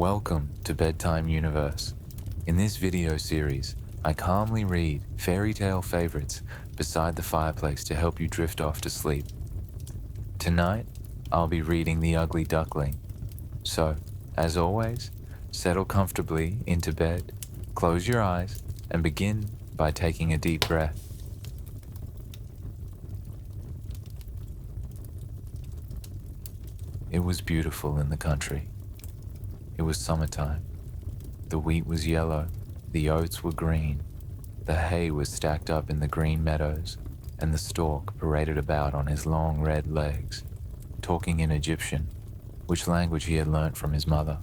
Welcome to Bedtime Universe. In this video series, I calmly read fairy tale favorites beside the fireplace to help you drift off to sleep. Tonight, I'll be reading The Ugly Duckling. So, as always, settle comfortably into bed, close your eyes, and begin by taking a deep breath. It was beautiful in the country. It was summertime. The wheat was yellow, the oats were green, the hay was stacked up in the green meadows, and the stork paraded about on his long red legs, talking in Egyptian, which language he had learnt from his mother.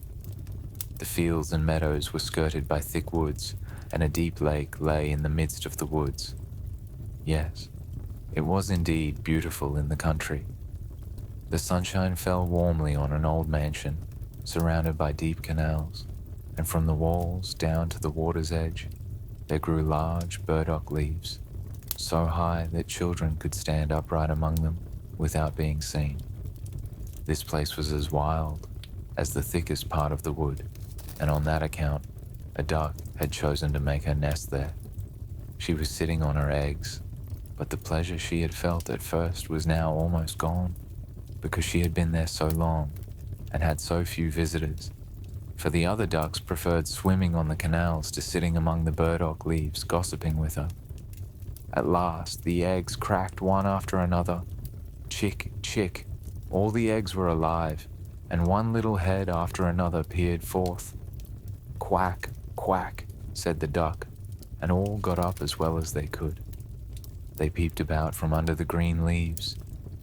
The fields and meadows were skirted by thick woods, and a deep lake lay in the midst of the woods. Yes, it was indeed beautiful in the country. The sunshine fell warmly on an old mansion, surrounded by deep canals, and from the walls down to the water's edge, there grew large burdock leaves, so high that children could stand upright among them without being seen. This place was as wild as the thickest part of the wood, and on that account, a duck had chosen to make her nest there. She was sitting on her eggs, but the pleasure she had felt at first was now almost gone, because she had been there so long and had so few visitors, for the other ducks preferred swimming on the canals to sitting among the burdock leaves gossiping with her. At last the eggs cracked one after another. Chick, chick, all the eggs were alive, and one little head after another peered forth. Quack, quack, said the duck, and all got up as well as they could. They peeped about from under the green leaves,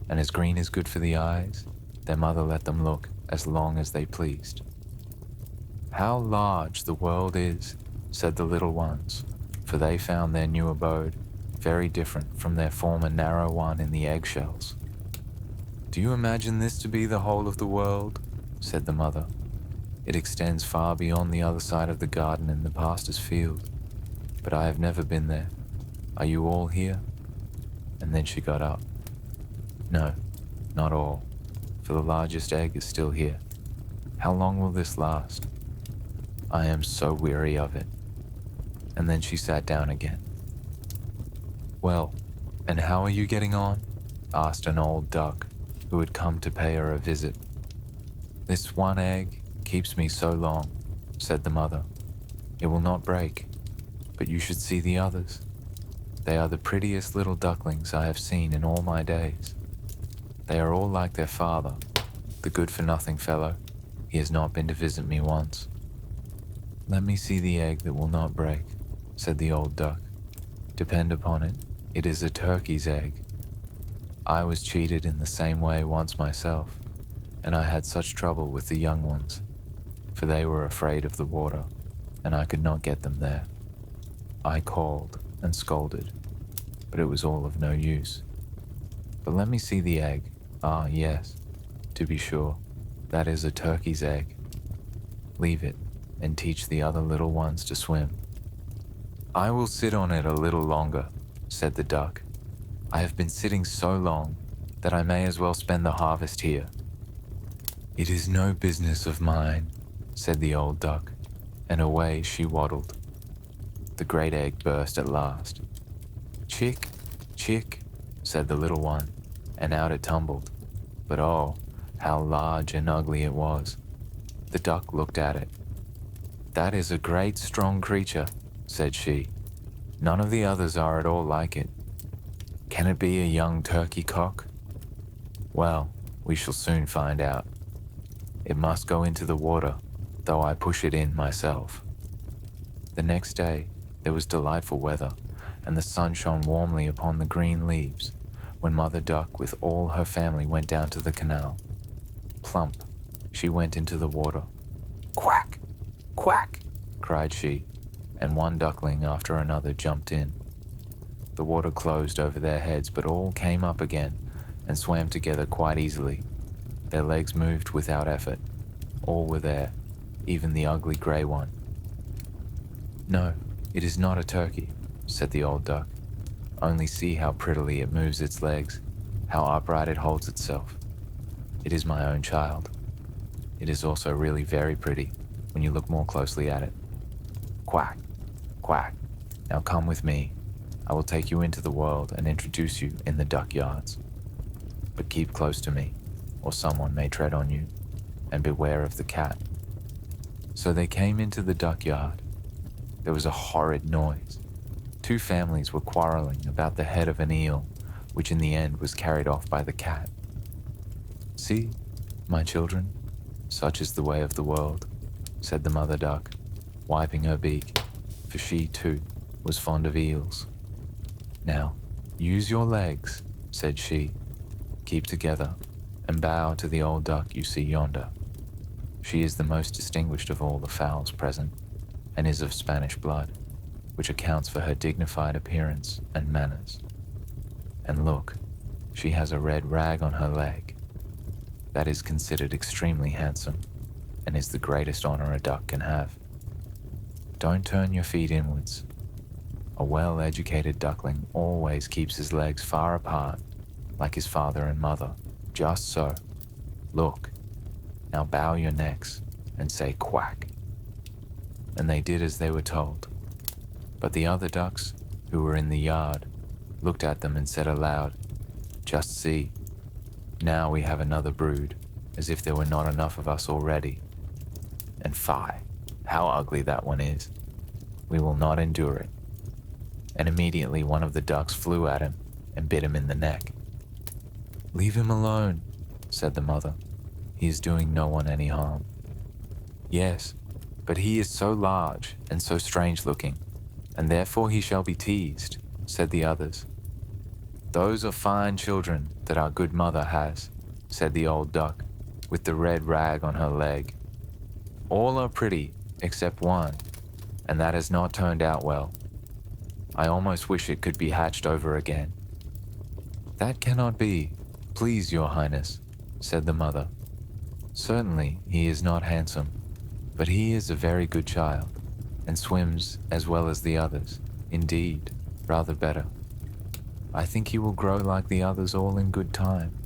and as green is good for the eyes, their mother let them look as long as they pleased. How large the world is, said the little ones, for they found their new abode very different from their former narrow one in the eggshells. Do you imagine this to be the whole of the world? Said the mother. It extends far beyond the other side of the garden in the pastor's field, but I have never been there. Are you all here? And then she got up. No, not all, for the largest egg is still here. How long will this last? I am so weary of it. And then she sat down again. Well, and how are you getting on? Asked an old duck who had come to pay her a visit. This one egg keeps me so long, said the mother. It will not break, but you should see the others. They are the prettiest little ducklings I have seen in all my days. They are all like their father, the good-for-nothing fellow. He has not been to visit me once. Let me see the egg that will not break, said the old duck. Depend upon it, it is a turkey's egg. I was cheated in the same way once myself, and I had such trouble with the young ones, for they were afraid of the water, and I could not get them there. I called and scolded, but it was all of no use. But let me see the egg. Ah, yes, to be sure, that is a turkey's egg. Leave it, and teach the other little ones to swim. I will sit on it a little longer, said the duck. I have been sitting so long that I may as well spend the harvest here. It is no business of mine, said the old duck, and away she waddled. The great egg burst at last. Chick, chick, said the little one, and out it tumbled. But oh, how large and ugly it was. The duck looked at it. That is a great strong creature, said she. None of the others are at all like it. Can it be a young turkey cock? Well, we shall soon find out. It must go into the water, though I push it in myself. The next day, there was delightful weather, and the sun shone warmly upon the green leaves, when Mother Duck with all her family went down to the canal. Plump, she went into the water. Quack! Quack! Cried she, and one duckling after another jumped in. The water closed over their heads, but all came up again and swam together quite easily. Their legs moved without effort. All were there, even the ugly grey one. No, it is not a turkey, said the old duck. Only see how prettily it moves its legs, how upright it holds itself. It is my own child. It is also really very pretty, when you look more closely at it. Quack, quack. Now come with me. I will take you into the world and introduce you in the duck yards. But keep close to me, or someone may tread on you, and beware of the cat. So they came into the duck yard. There was a horrid noise. 2 families were quarreling about the head of an eel, which in the end was carried off by the cat. See, my children, such is the way of the world, said the mother duck, wiping her beak, for she, too, was fond of eels. Now, use your legs, said she. Keep together, and bow to the old duck you see yonder. She is the most distinguished of all the fowls present, and is of Spanish blood, which accounts for her dignified appearance and manners. And look, she has a red rag on her leg. That is considered extremely handsome, and is the greatest honor a duck can have. Don't turn your feet inwards. A well-educated duckling always keeps his legs far apart, like his father and mother, just so. Look, now bow your necks and say quack. And they did as they were told. But the other ducks, who were in the yard, looked at them and said aloud, just see, now we have another brood, as if there were not enough of us already. And fie, how ugly that one is. We will not endure it. And immediately one of the ducks flew at him and bit him in the neck. Leave him alone, said the mother. He is doing no one any harm. Yes, but he is so large and so strange looking, and therefore he shall be teased, said the others. Those are fine children that our good mother has, said the old duck, with the red rag on her leg. All are pretty, except one, and that has not turned out well. I almost wish it could be hatched over again. That cannot be, please your highness, said the mother. Certainly he is not handsome, but he is a very good child, and swims as well as the others, indeed, rather better. I think he will grow like the others all in good time,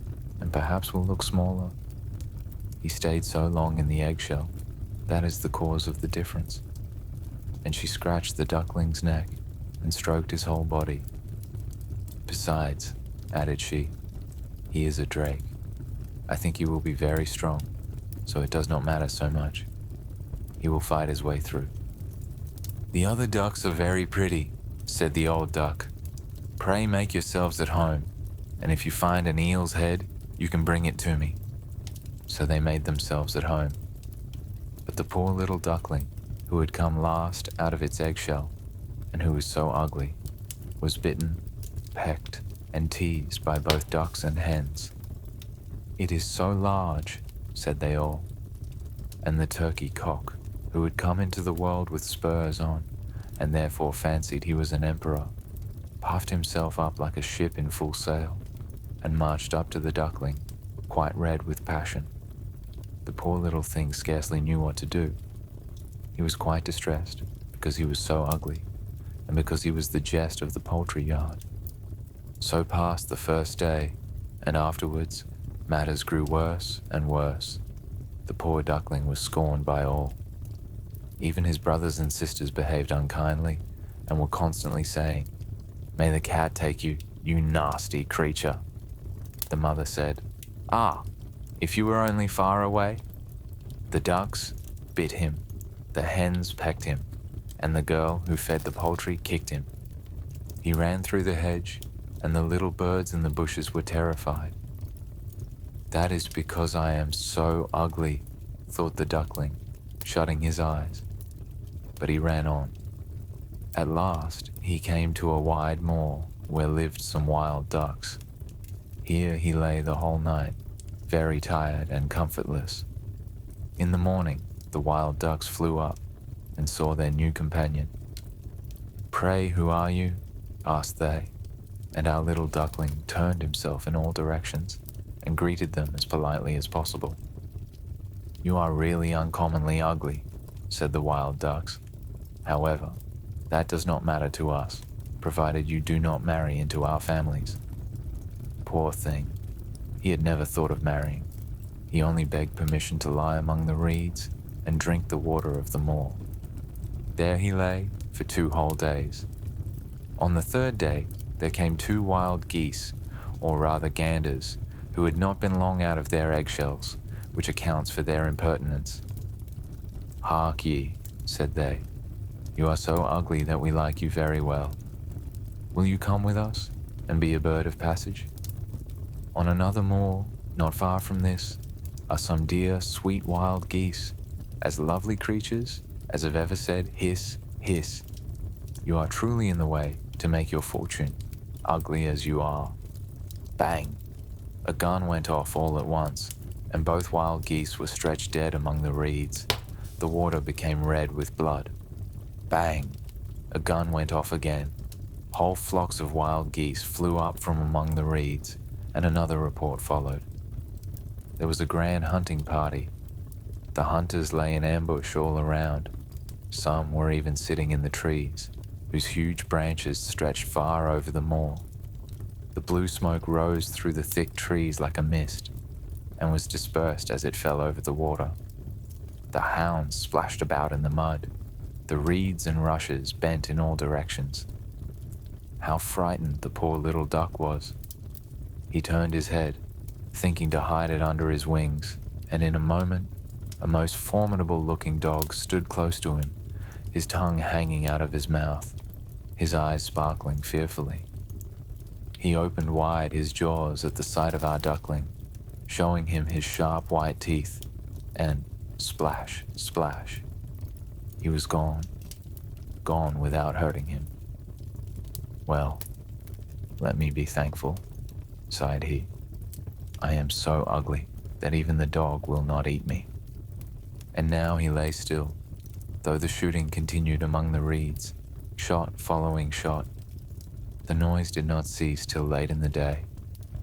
and perhaps will look smaller. He stayed so long in the eggshell, that is the cause of the difference. And she scratched the duckling's neck and stroked his whole body. Besides, added she, he is a drake. I think he will be very strong, so it does not matter so much. He will fight his way through. The other ducks are very pretty, said the old duck. Pray make yourselves at home, and if you find an eel's head, you can bring it to me. So they made themselves at home. But the poor little duckling, who had come last out of its eggshell, and who was so ugly, was bitten, pecked, and teased by both ducks and hens. It is so large, said they all. And the turkey cock, who had come into the world with spurs on, and therefore fancied he was an emperor, puffed himself up like a ship in full sail, and marched up to the duckling, quite red with passion. The poor little thing scarcely knew what to do. He was quite distressed, because he was so ugly, and because he was the jest of the poultry yard. So passed the first day, and afterwards matters grew worse and worse. The poor duckling was scorned by all. Even his brothers and sisters behaved unkindly, and were constantly saying, "May the cat take you, you nasty creature." The mother said, "Ah, if you were only far away." The ducks bit him, the hens pecked him, and the girl who fed the poultry kicked him. He ran through the hedge, and the little birds in the bushes were terrified. That is because I am so ugly, thought the duckling, shutting his eyes. But he ran on. At last he came to a wide moor where lived some wild ducks. Here he lay the whole night, very tired and comfortless. In the morning the wild ducks flew up and saw their new companion. "Pray, who are you?" asked they, and our little duckling turned himself in all directions and greeted them as politely as possible. "You are really uncommonly ugly," said the wild ducks. "However, that does not matter to us, provided you do not marry into our families." Poor thing, he had never thought of marrying. He only begged permission to lie among the reeds and drink the water of the moor. There he lay for 2 whole days. On the 3rd day, there came 2 wild geese, or rather ganders, who had not been long out of their eggshells, which accounts for their impertinence. "Hark ye," said they, "you are so ugly that we like you very well. Will you come with us and be a bird of passage? On another moor, not far from this, are some dear, sweet wild geese, as lovely creatures as have ever said hiss, hiss. You are truly in the way to make your fortune, ugly as you are." Bang! A gun went off all at once, and both wild geese were stretched dead among the reeds. The water became red with blood. Bang! A gun went off again. Whole flocks of wild geese flew up from among the reeds, and another report followed. There was a grand hunting party. The hunters lay in ambush all around. Some were even sitting in the trees, whose huge branches stretched far over the moor. The blue smoke rose through the thick trees like a mist, and was dispersed as it fell over the water. The hounds splashed about in the mud. The reeds and rushes bent in all directions. How frightened the poor little duck was. He turned his head, thinking to hide it under his wings, and in a moment, a most formidable-looking dog stood close to him, his tongue hanging out of his mouth, his eyes sparkling fearfully. He opened wide his jaws at the sight of our duckling, showing him his sharp white teeth, and splash, splash, he was gone without hurting him. "Well, let me be thankful," sighed he. "I am so ugly that even the dog will not eat me." And now he lay still, though the shooting continued among the reeds, shot following shot. The noise did not cease till late in the day,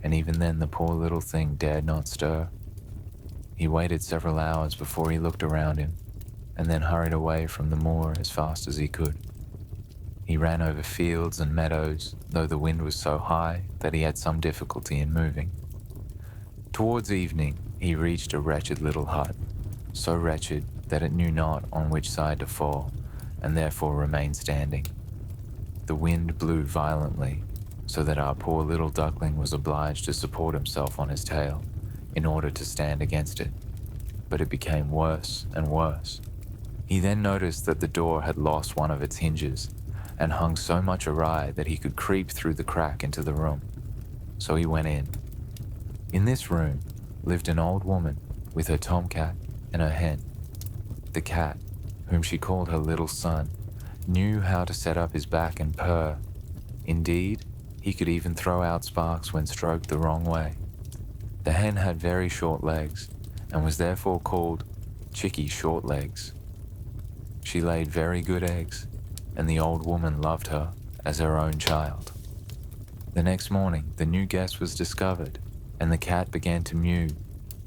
and even then the poor little thing dared not stir. He waited several hours before he looked around him, and then hurried away from the moor as fast as he could. He ran over fields and meadows, though the wind was so high that he had some difficulty in moving. Towards evening, he reached a wretched little hut, so wretched that it knew not on which side to fall, and therefore remained standing. The wind blew violently, so that our poor little duckling was obliged to support himself on his tail in order to stand against it, but it became worse and worse. He then noticed that the door had lost one of its hinges, and hung so much awry that he could creep through the crack into the room. So he went in. In this room lived an old woman with her tomcat and her hen. The cat, whom she called her little son, knew how to set up his back and purr. Indeed, he could even throw out sparks when stroked the wrong way. The hen had very short legs, and was therefore called Chickie Shortlegs. She laid very good eggs, and the old woman loved her as her own child. The next morning, the new guest was discovered, and the cat began to mew,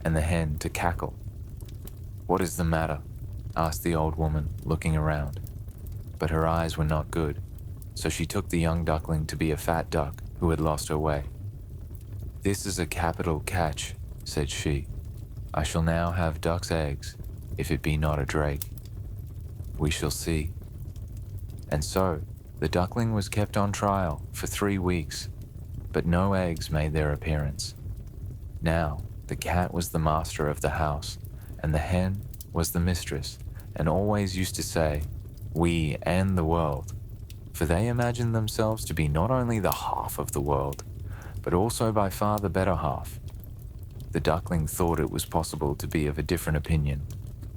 and the hen to cackle. "What is the matter?" asked the old woman, looking around. But her eyes were not good, so she took the young duckling to be a fat duck who had lost her way. "This is a capital catch," said she. "I shall now have duck's eggs, if it be not a drake. We shall see." And so, the duckling was kept on trial for 3 weeks, but no eggs made their appearance. Now, the cat was the master of the house, and the hen was the mistress, and always used to say, "We and the world," for they imagined themselves to be not only the half of the world, but also by far the better half. The duckling thought it was possible to be of a different opinion,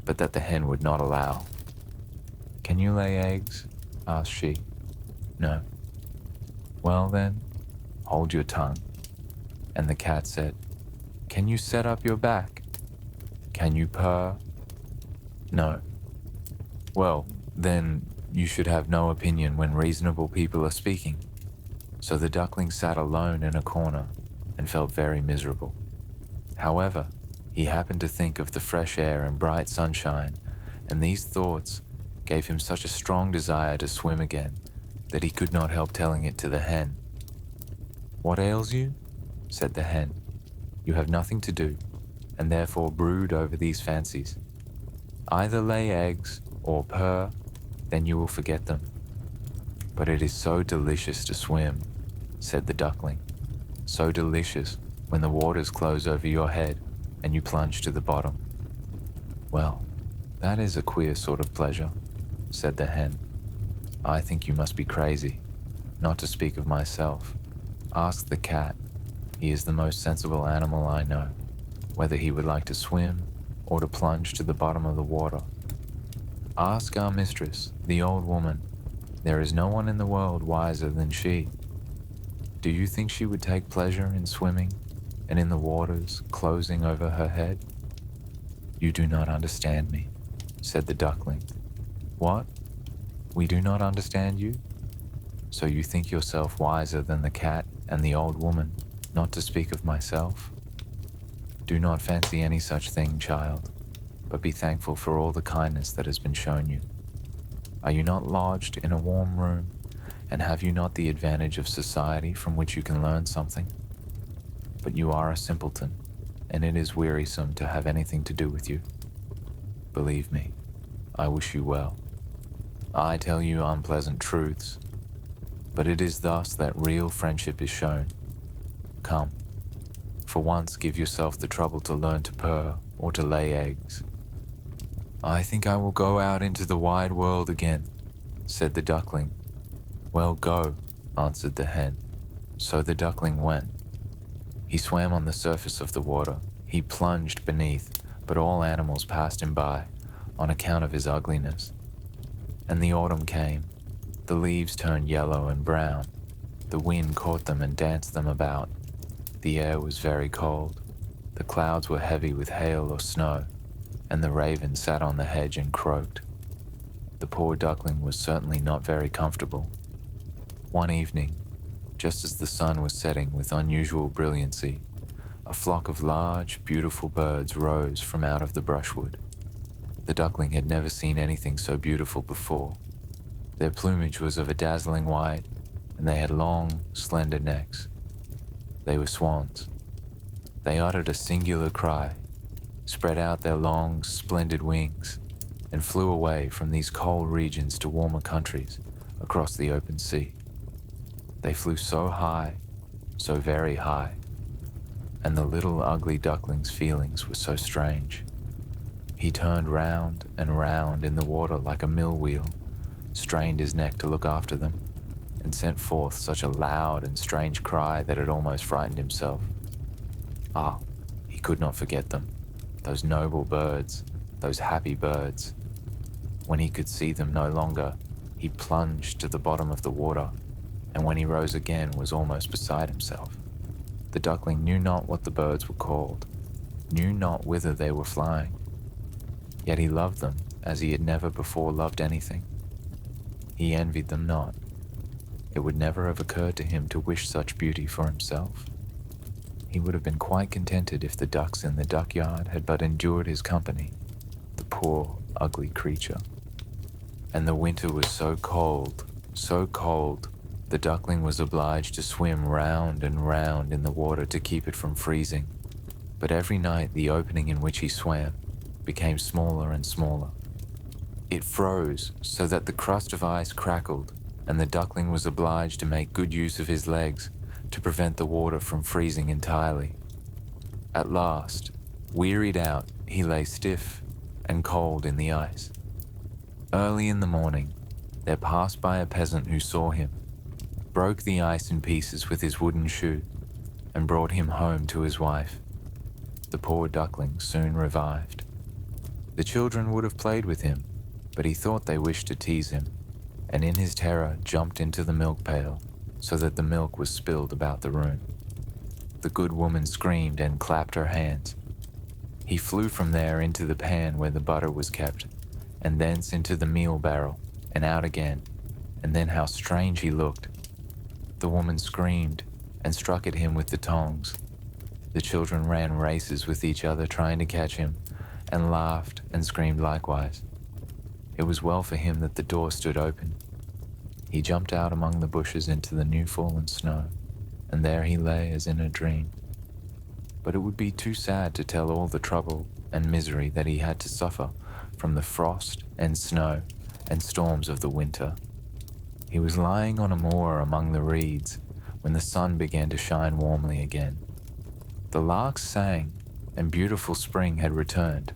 but that the hen would not allow. "Can you lay eggs?" asked she. "No." "Well then, hold your tongue." And the cat said, "Can you set up your back? Can you purr?" "No." "Well, then you should have no opinion when reasonable people are speaking." So the duckling sat alone in a corner and felt very miserable. However, he happened to think of the fresh air and bright sunshine, and these thoughts gave him such a strong desire to swim again that he could not help telling it to the hen. "What ails you?" said the hen. "You have nothing to do, and therefore brood over these fancies. Either lay eggs or purr, then you will forget them. But it is so delicious to swim, said the duckling. So delicious when the waters close over your head and you plunge to the bottom. Well, that is a queer sort of pleasure, said the hen. I think you must be crazy, not to speak of myself. Ask the cat. He is the most sensible animal I know, whether he would like to swim or to plunge to the bottom of the water. Ask our mistress, the old woman. There is no one in the world wiser than she. Do you think she would take pleasure in swimming and in the waters closing over her head? You do not understand me, said the duckling. What? We do not understand you? So you think yourself wiser than the cat and the old woman, not to speak of myself? Do not fancy any such thing, child, but be thankful for all the kindness that has been shown you. Are you not lodged in a warm room, and have you not the advantage of society from which you can learn something? But you are a simpleton, and it is wearisome to have anything to do with you. Believe me, I wish you well. I tell you unpleasant truths, but it is thus that real friendship is shown. Come, for once give yourself the trouble to learn to purr or to lay eggs. I think I will go out into the wide world again, said the duckling. Well, go, answered the hen. So the duckling went. He swam on the surface of the water. He plunged beneath, but all animals passed him by on account of his ugliness. And the autumn came. The leaves turned yellow and brown. The wind caught them and danced them about. The air was very cold. The clouds were heavy with hail or snow, and the raven sat on the hedge and croaked. The poor duckling was certainly not very comfortable. One evening, just as the sun was setting with unusual brilliancy, a flock of large, beautiful birds rose from out of the brushwood. The duckling had never seen anything so beautiful before. Their plumage was of a dazzling white, and they had long, slender necks. They were swans. They uttered a singular cry, spread out their long, splendid wings, and flew away from these cold regions to warmer countries across the open sea. They flew so high, so very high, and the little ugly duckling's feelings were so strange. He turned round and round in the water like a mill wheel, strained his neck to look after them, and sent forth such a loud and strange cry that it almost frightened himself. Ah, he could not forget them, those noble birds, those happy birds. When he could see them no longer, he plunged to the bottom of the water, and when he rose again was almost beside himself. The duckling knew not what the birds were called, knew not whither they were flying. Yet he loved them as he had never before loved anything. He envied them not. It would never have occurred to him to wish such beauty for himself. He would have been quite contented if the ducks in the duckyard had but endured his company, the poor, ugly creature. And the winter was so cold, the duckling was obliged to swim round and round in the water to keep it from freezing. But every night the opening in which he swam became smaller and smaller. It froze so that the crust of ice crackled, and the duckling was obliged to make good use of his legs to prevent the water from freezing entirely. At last, wearied out, he lay stiff and cold in the ice. Early in the morning, there passed by a peasant who saw him, broke the ice in pieces with his wooden shoe, and brought him home to his wife. The poor duckling soon revived. The children would have played with him, but he thought they wished to tease him, and in his terror jumped into the milk pail, so that the milk was spilled about the room. The good woman screamed and clapped her hands. He flew from there into the pan where the butter was kept, and thence into the meal barrel, and out again, and then how strange he looked. The woman screamed and struck at him with the tongs. The children ran races with each other trying to catch him, and laughed and screamed likewise. It was well for him that the door stood open. He jumped out among the bushes into the new fallen snow, and there he lay as in a dream. But it would be too sad to tell all the trouble and misery that he had to suffer from the frost and snow and storms of the winter. He was lying on a moor among the reeds when the sun began to shine warmly again. The larks sang, and beautiful spring had returned.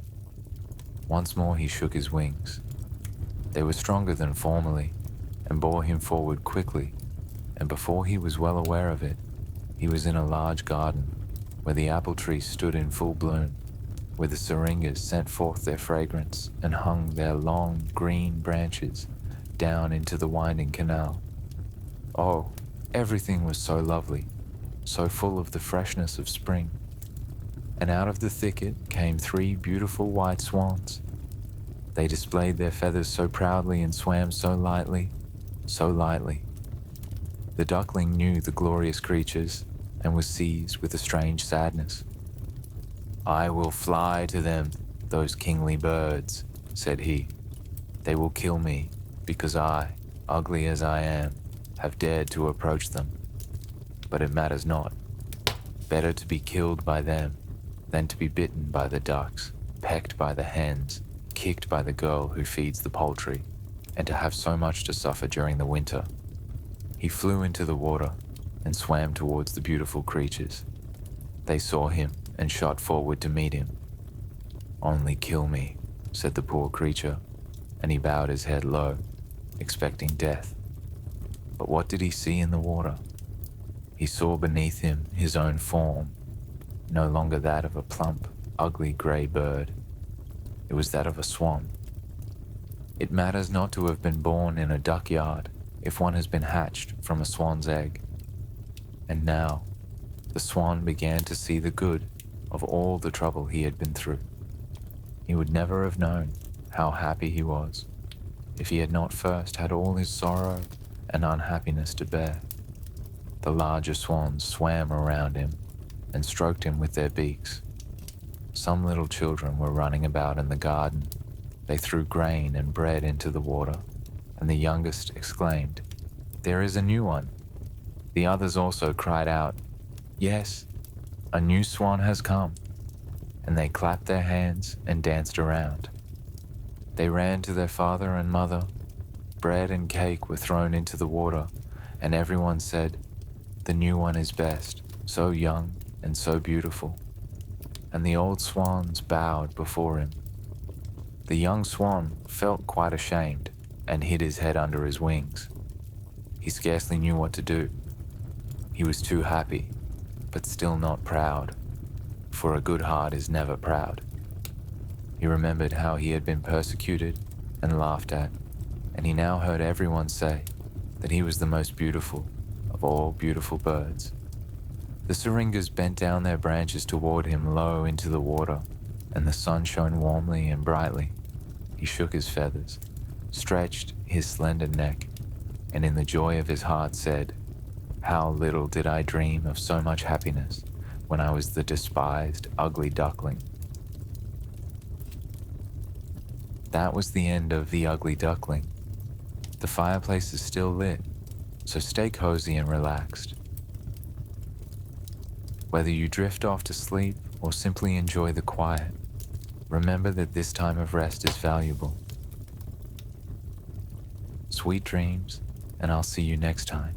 Once more he shook his wings. They were stronger than formerly, and bore him forward quickly, and before he was well aware of it, he was in a large garden, where the apple trees stood in full bloom, where the syringas sent forth their fragrance and hung their long green branches down into the winding canal. Oh, everything was so lovely, so full of the freshness of spring. And out of the thicket came 3 beautiful white swans. They displayed their feathers so proudly and swam so lightly, so lightly. The duckling knew the glorious creatures and was seized with a strange sadness. "I will fly to them, those kingly birds," said he. "They will kill me because I, ugly as I am, have dared to approach them. But it matters not. Better to be killed by them than to be bitten by the ducks, pecked by the hens, kicked by the girl who feeds the poultry, and to have so much to suffer during the winter." He flew into the water and swam towards the beautiful creatures. They saw him and shot forward to meet him. "Only kill me," said the poor creature, and he bowed his head low, expecting death. But what did he see in the water? He saw beneath him his own form, no longer that of a plump, ugly grey bird. It was that of a swan. It matters not to have been born in a duck yard if one has been hatched from a swan's egg. And now, the swan began to see the good of all the trouble he had been through. He would never have known how happy he was if he had not first had all his sorrow and unhappiness to bear. The larger swans swam around him and stroked him with their beaks. Some little children were running about in the garden. They threw grain and bread into the water, and the youngest exclaimed, "There is a new one." The others also cried out, "Yes, a new swan has come," and they clapped their hands and danced around. They ran to their father and mother. Bread and cake were thrown into the water, and everyone said, "The new one is best, so young and so beautiful." And the old swans bowed before him. The young swan felt quite ashamed and hid his head under his wings. He scarcely knew what to do. He was too happy, but still not proud, for a good heart is never proud. He remembered how he had been persecuted and laughed at, and he now heard everyone say that he was the most beautiful of all beautiful birds. The syringas bent down their branches toward him low into the water, and the sun shone warmly and brightly. He shook his feathers, stretched his slender neck, and in the joy of his heart said, "How little did I dream of so much happiness when I was the despised, ugly duckling." That was the end of The Ugly Duckling. The fireplace is still lit, so stay cozy and relaxed. Whether you drift off to sleep or simply enjoy the quiet, remember that this time of rest is valuable. Sweet dreams, and I'll see you next time.